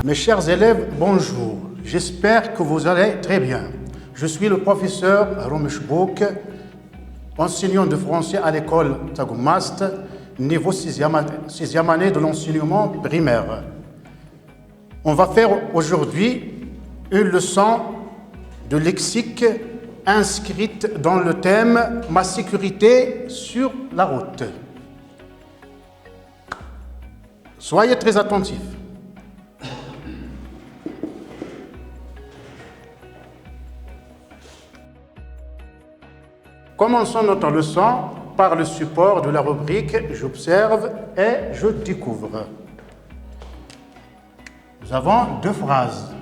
Mes chers élèves, bonjour. J'espère que vous allez très bien. Je suis le professeur Ramesh Bouk, enseignant de français à l'école Tagoumast, niveau 6e année de l'enseignement primaire. On va faire aujourd'hui une leçon de lexique inscrite dans le thème « Ma sécurité sur la route ». Soyez très attentifs. Commençons notre leçon par le support de la rubrique « J'observe et je découvre ». Nous avons deux phrases.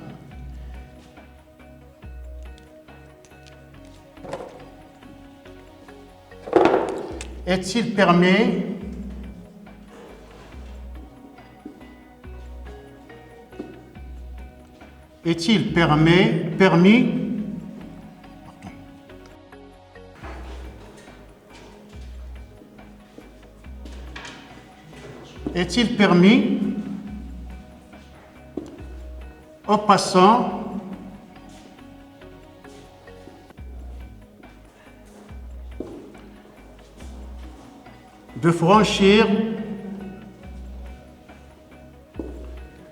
Est-il permis Est-il permis aux passants de franchir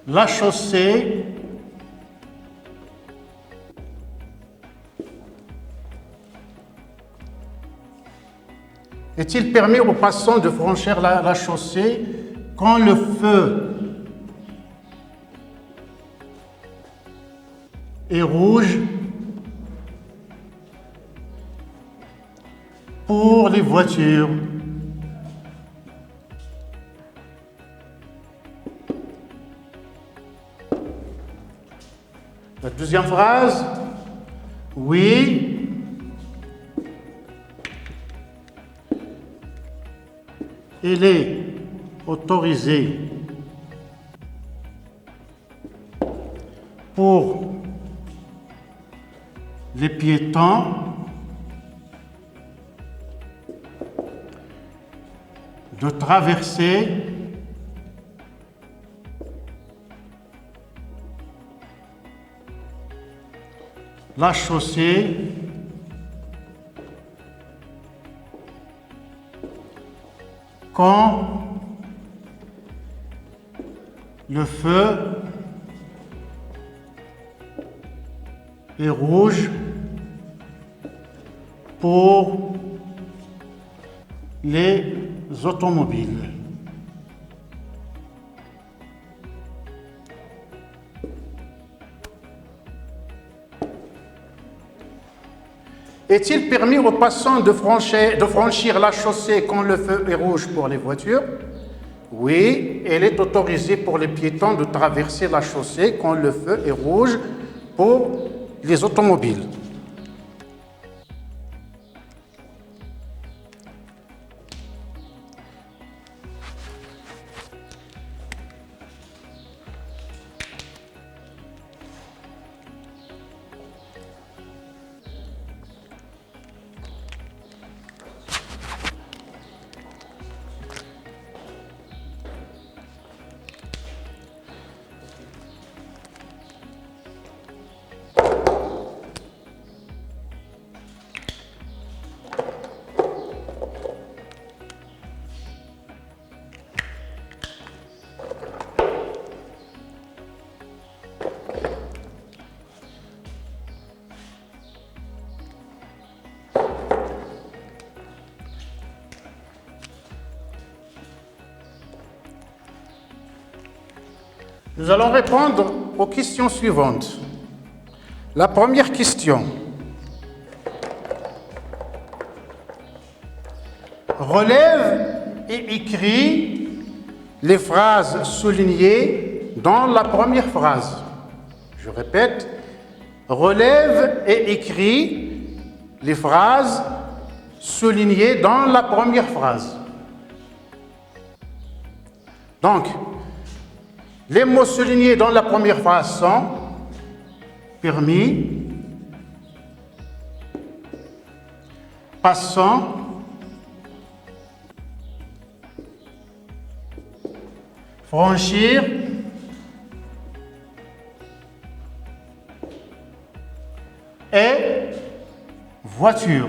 la chaussée Est-il permis aux passants de franchir la chaussée quand le feu est rouge pour les voitures? La deuxième phrase, oui, il est autorisé pour les piétons de traverser la chaussée quand le feu est rouge pour les automobiles. Est-il permis aux passants de franchir la chaussée quand le feu est rouge pour les voitures? Oui, il est autorisé pour les piétons de traverser la chaussée quand le feu est rouge pour les automobiles. Nous allons répondre aux questions suivantes. La première question. Relève et écris les phrases soulignées dans la première phrase. Je répète, relève et écris les phrases soulignées dans la première phrase. Donc, les mots soulignés dans la première phrase sont permis, passant, franchir, voiture.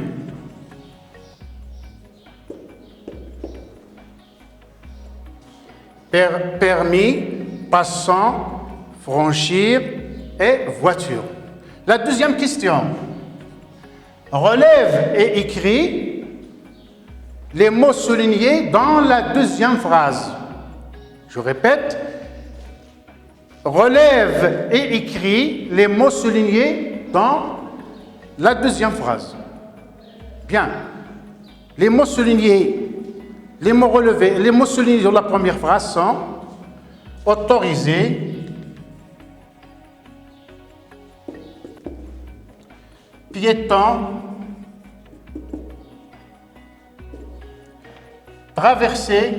Permis, passant, franchir et voiture. La deuxième question. Relève et écris les mots soulignés dans la deuxième phrase. Je répète. Relève et écris les mots soulignés dans la deuxième phrase. Bien. Les mots soulignés, les mots relevés, les mots soulignés dans la première phrase sont autorisé, piéton, traversée,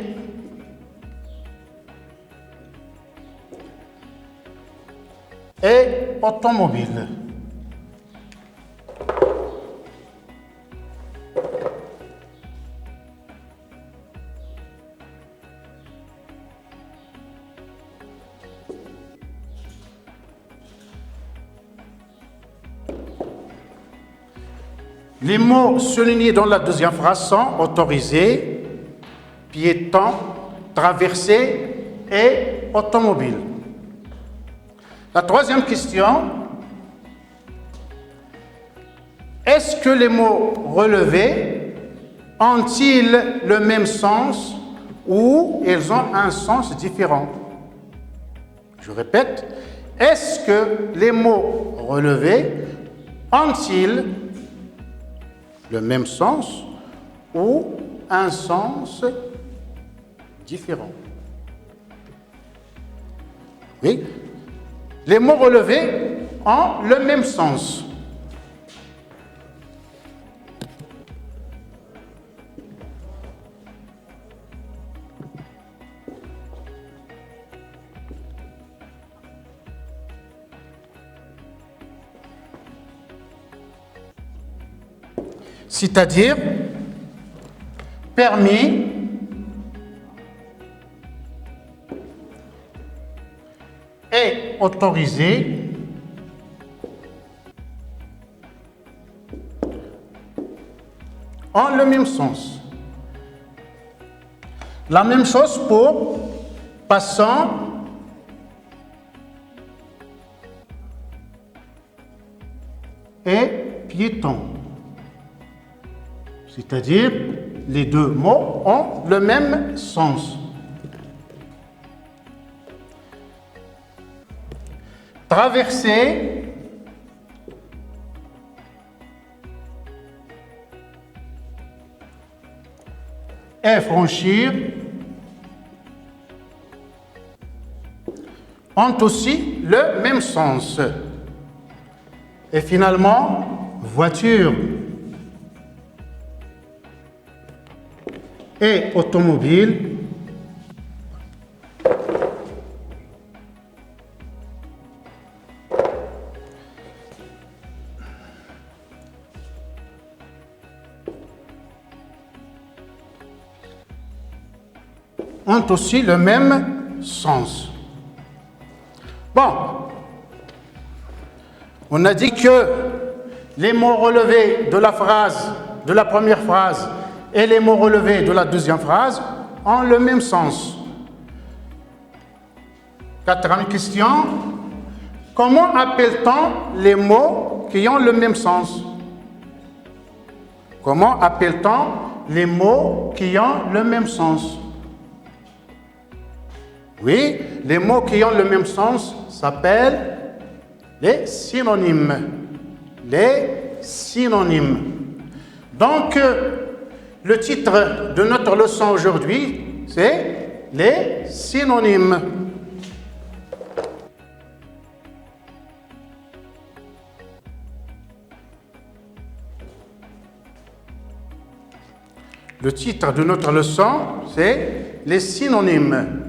et automobile. Les mots soulignés dans la deuxième phrase sont autorisé, piéton, traversée et automobile. La troisième question, est-ce que les mots relevés ont-ils le même sens ou ils ont un sens différent? Je répète, est-ce que les mots relevés ont-ils le même sens ou un sens différent? Oui, les mots relevés ont le même sens. C'est-à-dire permis, et autorisé, ont le même sens. La même chose pour passant, et piéton. C'est-à-dire, les deux mots ont le même sens. Traverser et franchir ont aussi le même sens. Et finalement, voiture et automobile ont aussi le même sens. Bon, on a dit que les mots relevés de la phrase, de la première phrase, et les mots relevés de la deuxième phrase ont le même sens. Quatrième question, comment appelle-t-on les mots qui ont le même sens? Comment appelle-t-on les mots qui ont le même sens? Oui, les mots qui ont le même sens s'appellent les synonymes. Les synonymes. Donc, le titre de notre leçon aujourd'hui, c'est les synonymes. Le titre de notre leçon, c'est les synonymes.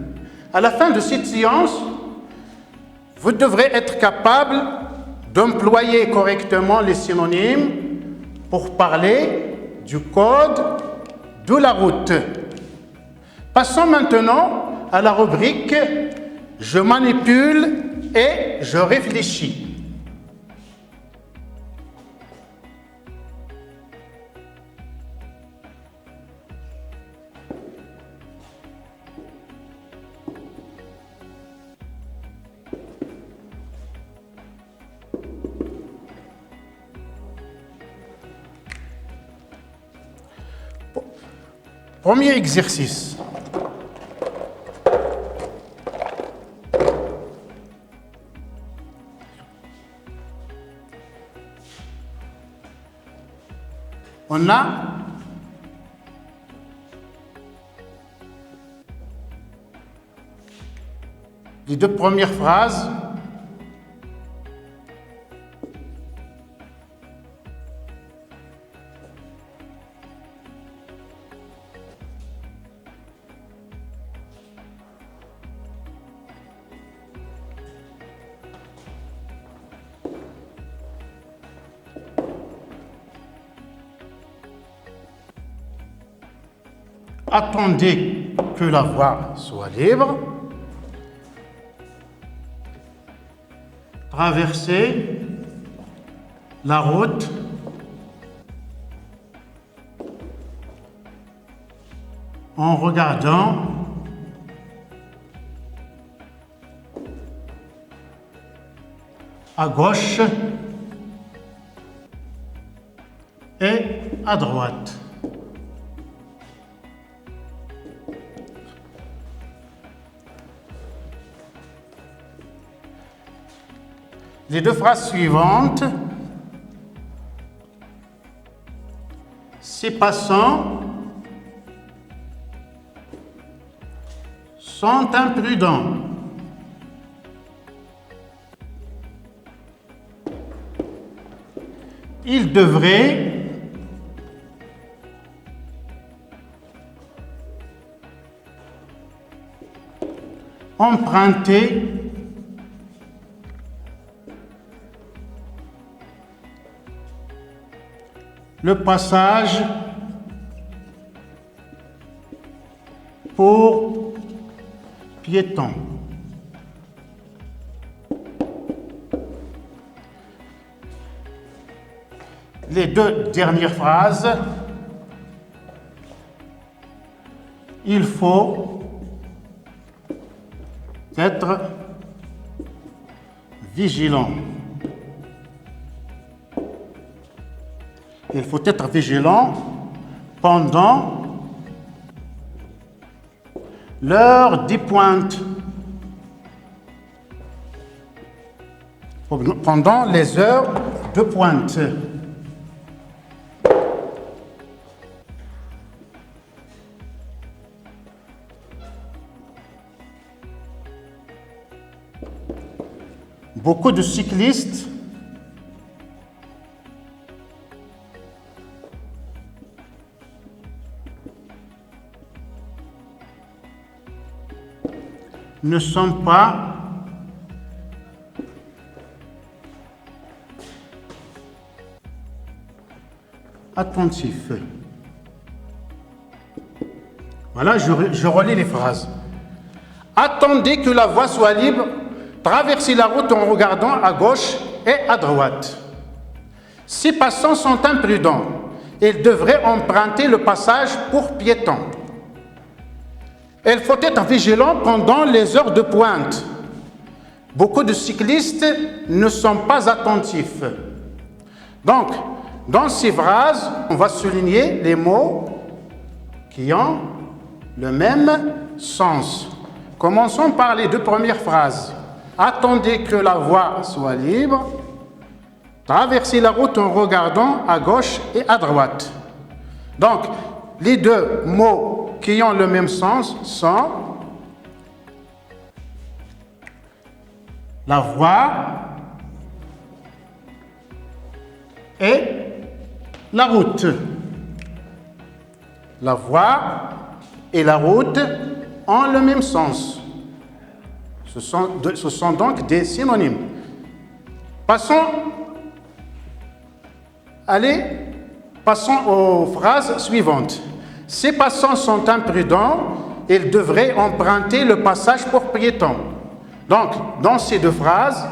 À la fin de cette séance, vous devrez être capable d'employer correctement les synonymes pour parler du code de la route. Passons maintenant à la rubrique « Je manipule et je réfléchis ». Premier exercice. On a les deux premières phrases. Attendez que la voie soit libre. Traversez la route en regardant à gauche et à droite. Les deux phrases suivantes. Ces passants sont imprudents. Ils devraient emprunter le passage pour piétons. Les deux dernières phrases, il faut être vigilant. Il faut être vigilant pendant l'heure des pointes. Pendant les heures de pointe. Beaucoup de cyclistes ne sont pas attentifs. Voilà, je relis les phrases. Attendez que la voie soit libre, traversez la route en regardant à gauche et à droite. Ces passants sont imprudents. Ils devraient emprunter le passage pour piétons. Il faut être vigilant pendant les heures de pointe. Beaucoup de cyclistes ne sont pas attentifs. Donc, dans ces phrases, on va souligner les mots qui ont le même sens. Commençons par les deux premières phrases. Attendez que la voie soit libre. Traversez la route en regardant à gauche et à droite. Donc, les deux mots qui ont le même sens sont la voie et la route. La voie et la route ont le même sens. Ce sont donc des synonymes. Passons aux phrases suivantes. Ces passants sont imprudents, ils devraient emprunter le passage pour piétons. Donc, dans ces deux phrases,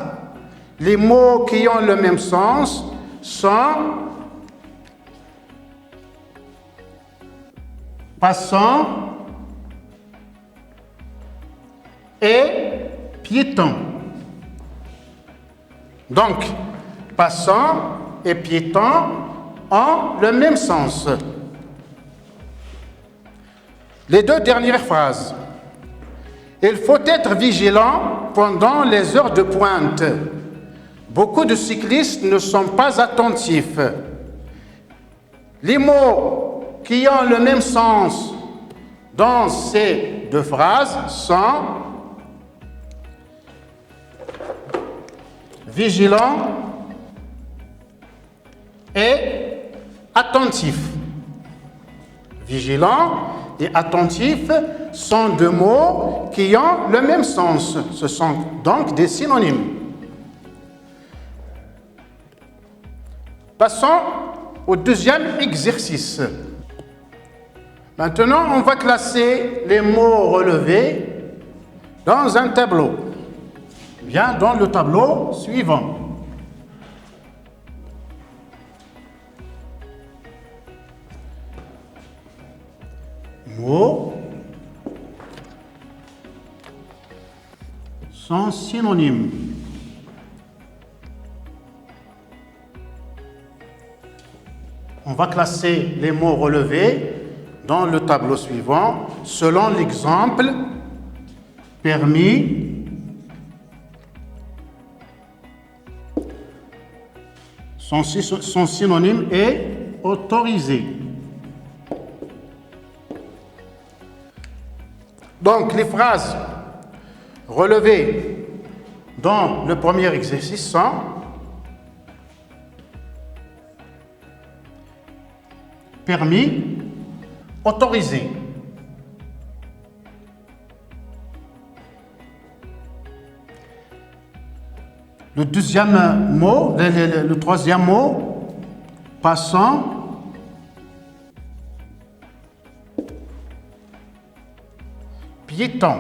les mots qui ont le même sens sont passants et piétons. Donc, passants et piétons ont le même sens. Les deux dernières phrases. Il faut être vigilant pendant les heures de pointe. Beaucoup de cyclistes ne sont pas attentifs. Les mots qui ont le même sens dans ces deux phrases sont vigilant et attentif. Vigilant et attentif sont deux mots qui ont le même sens. Ce sont donc des synonymes. Passons au deuxième exercice. Maintenant, on va classer les mots relevés dans un tableau. Bien, dans le tableau suivant. Mots sont synonymes. On va classer les mots relevés dans le tableau suivant selon l'exemple permis, son synonyme est autorisé. Donc, les phrases relevées dans le premier exercice sont permis, autorisé. Le deuxième mot, le troisième mot, passant, piéton.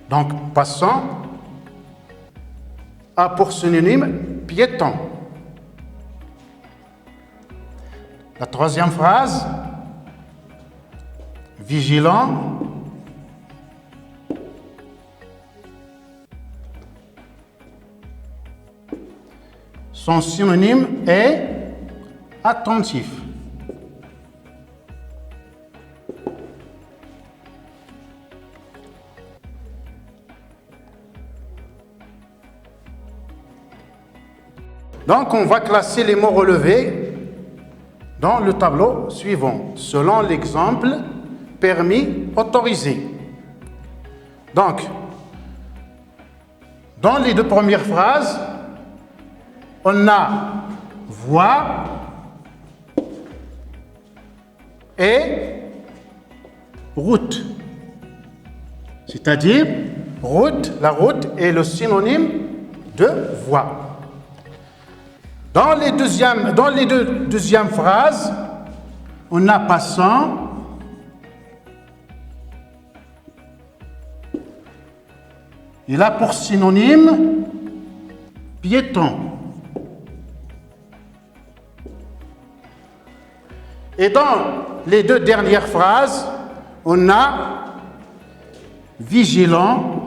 Donc, passant a pour synonyme piéton. La troisième phrase, vigilant, son synonyme est attentif. Donc, on va classer les mots relevés dans le tableau suivant, selon l'exemple permis, autorisé. Donc, dans les deux premières phrases, on a voix et route. C'est-à-dire, route, la route est le synonyme de voix. Dans les deux deuxièmes phrases, on a passant, il a pour synonyme piéton. Et dans les deux dernières phrases, on a vigilant,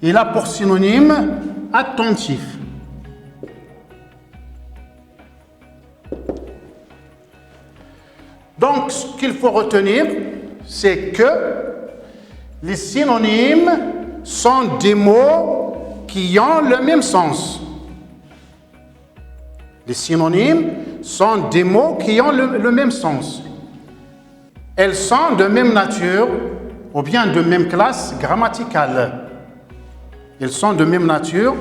il a pour synonyme attentif. Donc, ce qu'il faut retenir, c'est que les synonymes sont des mots qui ont le même sens. Les synonymes sont des mots qui ont le même sens. Elles sont de même nature ou bien de même classe grammaticale. Elles sont de même nature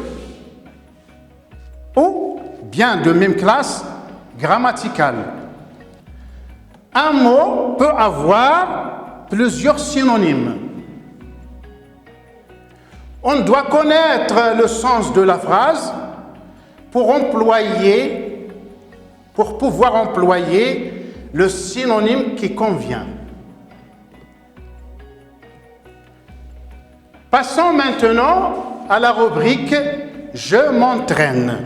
ou bien de même classe grammaticale. Un mot peut avoir plusieurs synonymes. On doit connaître le sens de la phrase pour pouvoir employer le synonyme qui convient. Passons maintenant à la rubrique « Je m'entraîne ».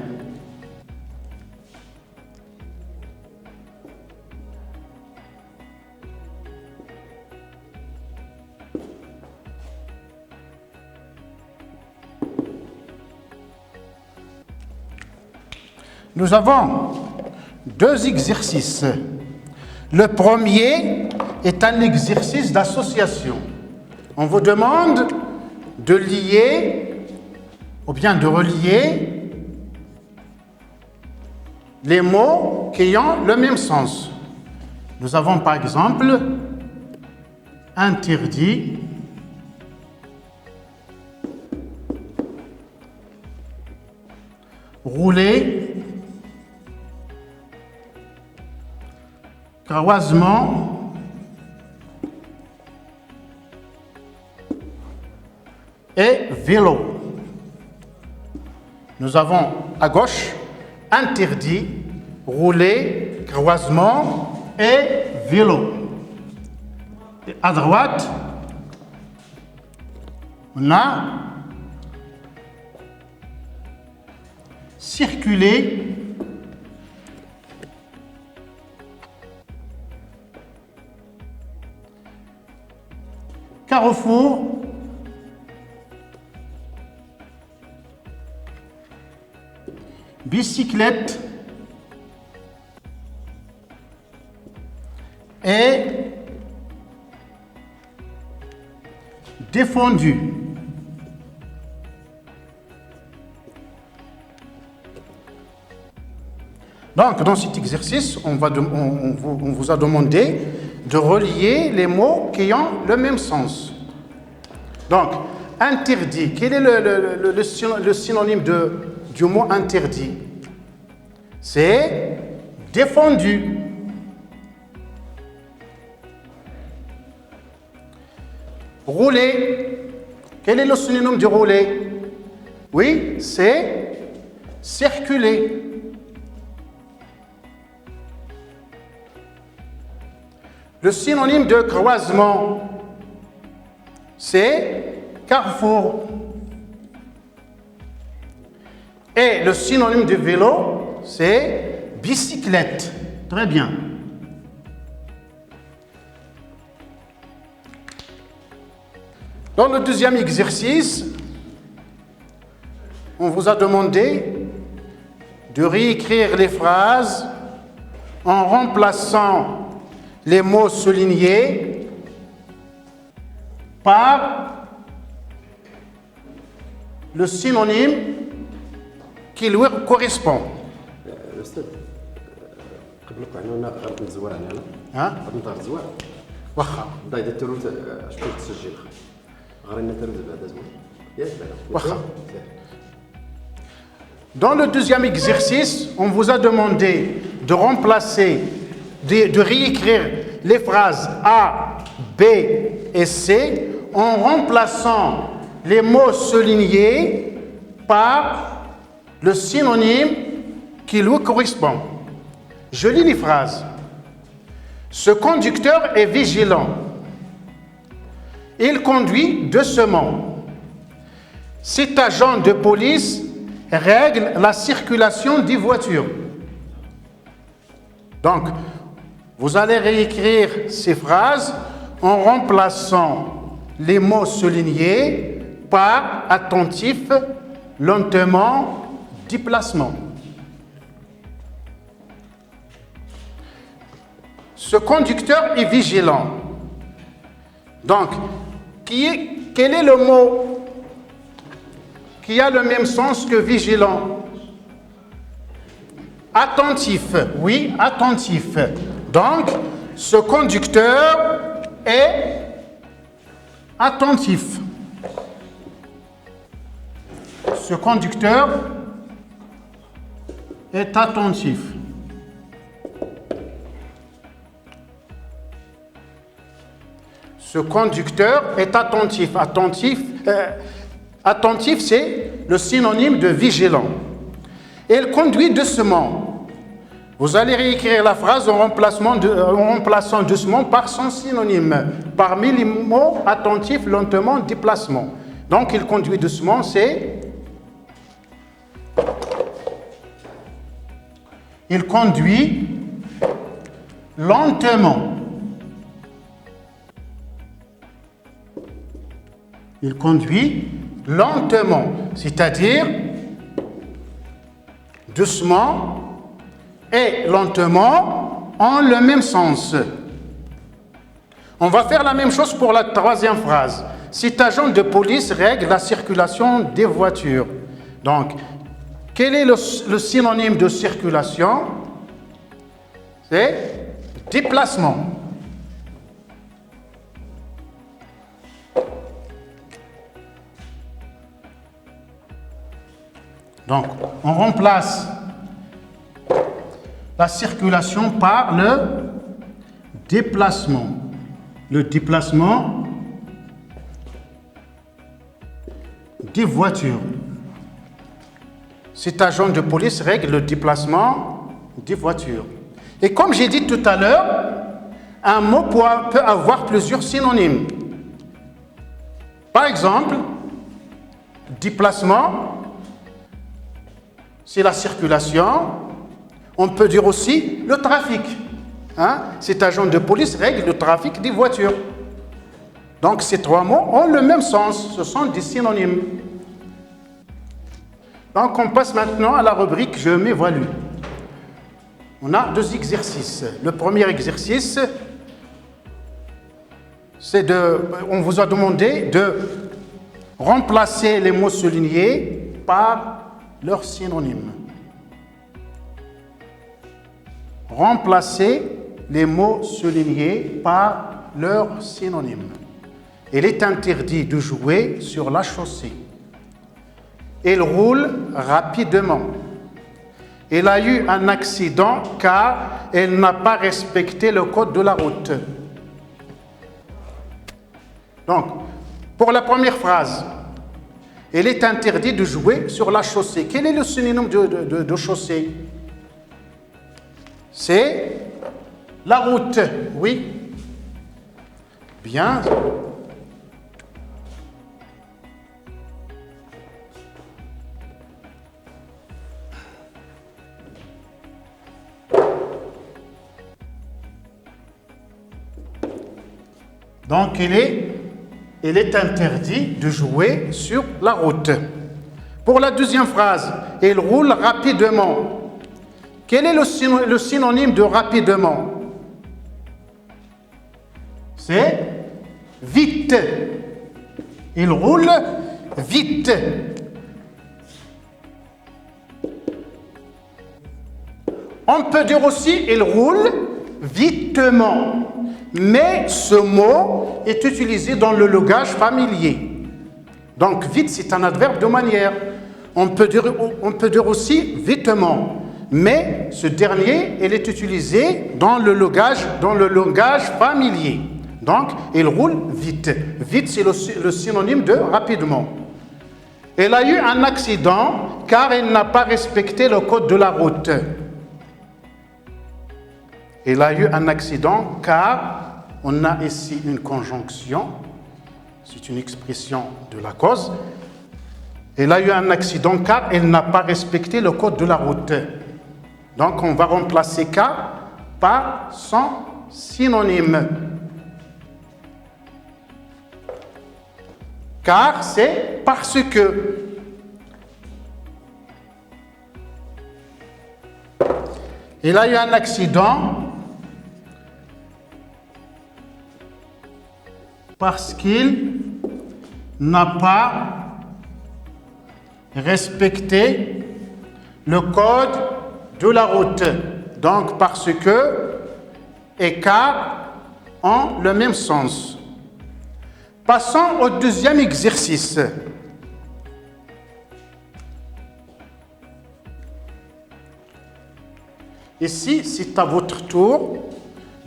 Nous avons deux exercices. Le premier est un exercice d'association. On vous demande de lier ou bien de relier les mots qui ont le même sens. Nous avons par exemple interdit, rouler, croisement, et vélo. Nous avons à gauche interdit, rouler, croisement et vélo. Et à droite, on a circuler, carrefour, bicyclette et défendu. Donc, dans cet exercice, on vous a demandé de relier les mots qui ont le même sens. Donc, interdit, quel est le synonyme du mot interdit? C'est défendu. Rouler, quel est le synonyme de rouler? Oui, c'est circuler. Le synonyme de croisement, c'est carrefour. Et le synonyme de vélo, c'est bicyclette. Très bien. Dans le deuxième exercice, on vous a demandé de réécrire les phrases en remplaçant les mots soulignés par le synonyme qui lui correspond. الأستاذ قبل قعدنا غير نزور علينا غادي نطير الزوار واخا ضايد التروت شكون تسجل غرينا التروت بعد زوار ياك واخا. Dans le deuxième exercice, on vous a demandé de remplacer, de réécrire les phrases A, B et C en remplaçant les mots soulignés par le synonyme qui lui correspond. Je lis les phrases. Ce conducteur est vigilant. Il conduit doucement. Cet agent de police règle la circulation des voitures. Donc, vous allez réécrire ces phrases en remplaçant les mots soulignés par attentif, lentement, déplacement. Ce conducteur est vigilant. Donc, quel est le mot qui a le même sens que vigilant? Attentif, oui, attentif. Donc, ce conducteur est attentif. Ce conducteur est attentif. Ce conducteur est attentif. Attentif, c'est le synonyme de vigilant. Il conduit doucement. Vous allez réécrire la phrase en remplaçant doucement par son synonyme. Parmi les mots attentif, lentement, déplacement. Donc, il conduit doucement, c'est... Il conduit lentement. Il conduit lentement, c'est-à-dire doucement et lentement ont le même sens. On va faire la même chose pour la troisième phrase. Cet agent de police règle la circulation des voitures. Donc, quel est le synonyme de circulation? C'est déplacement. Donc, on remplace la circulation par le déplacement. Le déplacement des voitures. Cet agent de police règle le déplacement des voitures. Et comme j'ai dit tout à l'heure, un mot peut avoir plusieurs synonymes. Par exemple, déplacement, c'est la circulation. On peut dire aussi le trafic. Cet agent de police règle le trafic des voitures. Donc ces trois mots ont le même sens, ce sont des synonymes. Donc on passe maintenant à la rubrique « Je m'évalue ». On a deux exercices. Le premier exercice, on vous a demandé de remplacer les mots soulignés par leurs synonymes. Remplacer les mots soulignés par leurs synonymes. Il est interdit de jouer sur la chaussée. Il roule rapidement. Il a eu un accident car il n'a pas respecté le code de la route. Donc, pour la première phrase, il est interdit de jouer sur la chaussée. Quel est le synonyme de chaussée? C'est la route, oui. Bien. Donc, il est interdit de jouer sur la route. Pour la deuxième phrase, il roule rapidement. Quel est le synonyme de rapidement? C'est vite. Il roule vite. On peut dire aussi il roule vitement. Mais ce mot est utilisé dans le langage familier. Donc vite, c'est un adverbe de manière. On peut dire aussi vitement. Mais ce dernier, il est utilisé dans le langage familier. Donc, il roule vite. Vite, c'est le synonyme de rapidement. Il a eu un accident car il n'a pas respecté le code de la route. Il a eu un accident car on a ici une conjonction. C'est une expression de la cause. Il a eu un accident car il n'a pas respecté le code de la route. Donc, on va remplacer car par son synonyme. Car c'est parce que. Il a eu un accident parce qu'il n'a pas respecté le code de la route. Donc, parce que et car ont le même sens. Passons au deuxième exercice. Ici, c'est à votre tour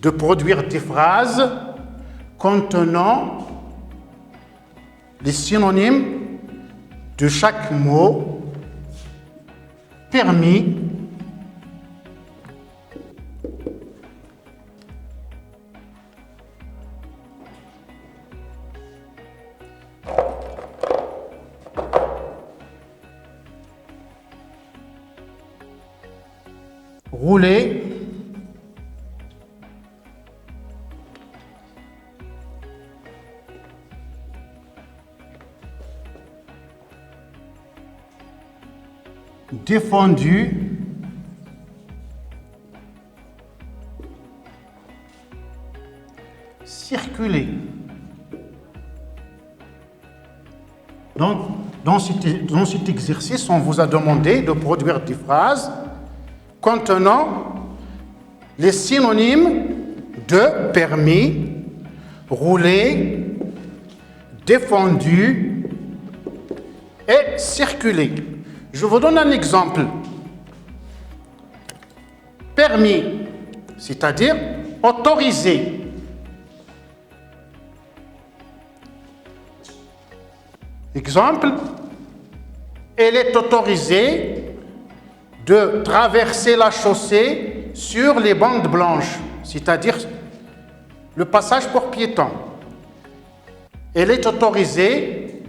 de produire des phrases contenant les synonymes de chaque mot permis rouler, défendu, circuler. Donc, dans cet exercice, on vous a demandé de produire des phrases contenant les synonymes de permis, rouler, défendu et circuler. Je vous donne un exemple. Permis, c'est-à-dire autorisé. Exemple, elle est autorisée de traverser la chaussée sur les bandes blanches, c'est-à-dire le passage pour piétons. Elle est autorisée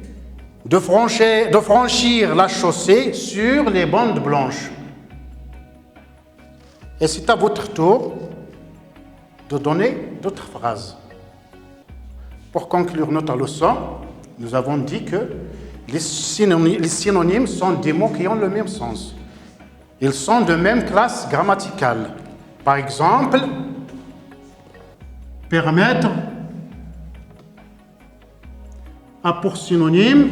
de franchir la chaussée sur les bandes blanches. Et c'est à votre tour de donner d'autres phrases. Pour conclure notre leçon, nous avons dit que les synonymes sont des mots qui ont le même sens. Ils sont de même classe grammaticale. Par exemple, permettre a pour synonyme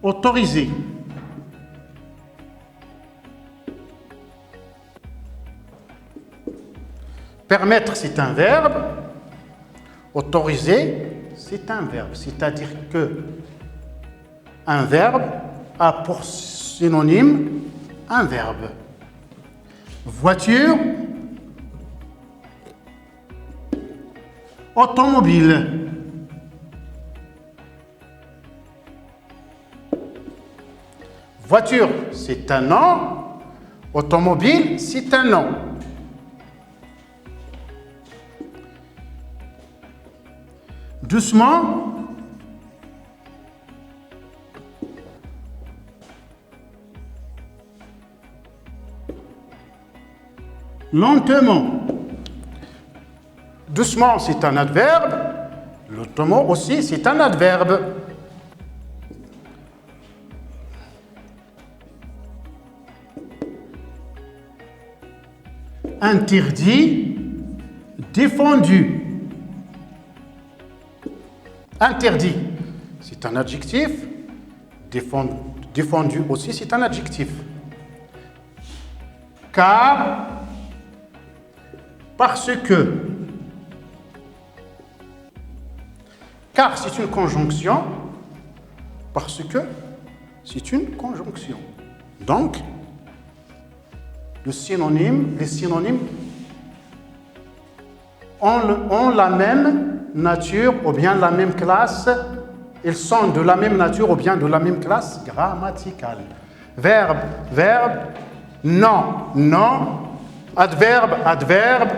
autoriser. Permettre, c'est un verbe. Autoriser, c'est un verbe. C'est-à-dire que un verbe a pour synonyme un verbe. Voiture, automobile. Voiture, c'est un nom. Automobile, c'est un nom. Doucement. Lentement. Doucement, c'est un adverbe. Lentement aussi, c'est un adverbe. Interdit, défendu. Interdit, c'est un adjectif. Défendu aussi, c'est un adjectif. Car, parce que. Car, c'est une conjonction. Parce que, c'est une conjonction. Donc, les synonymes ont la même nature ou bien la même classe. Ils sont de la même nature ou bien de la même classe grammaticale. Verbe, verbe. Non, non. Adverbe, adverbe.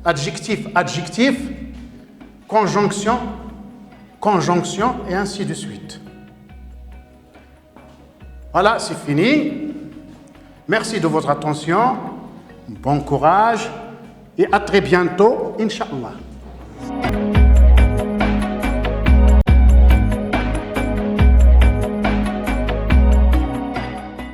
Adjectif, adjectif. Conjonction, conjonction et ainsi de suite. Voilà, c'est fini. Merci de votre attention. Bon courage et à très bientôt, Inch'Allah.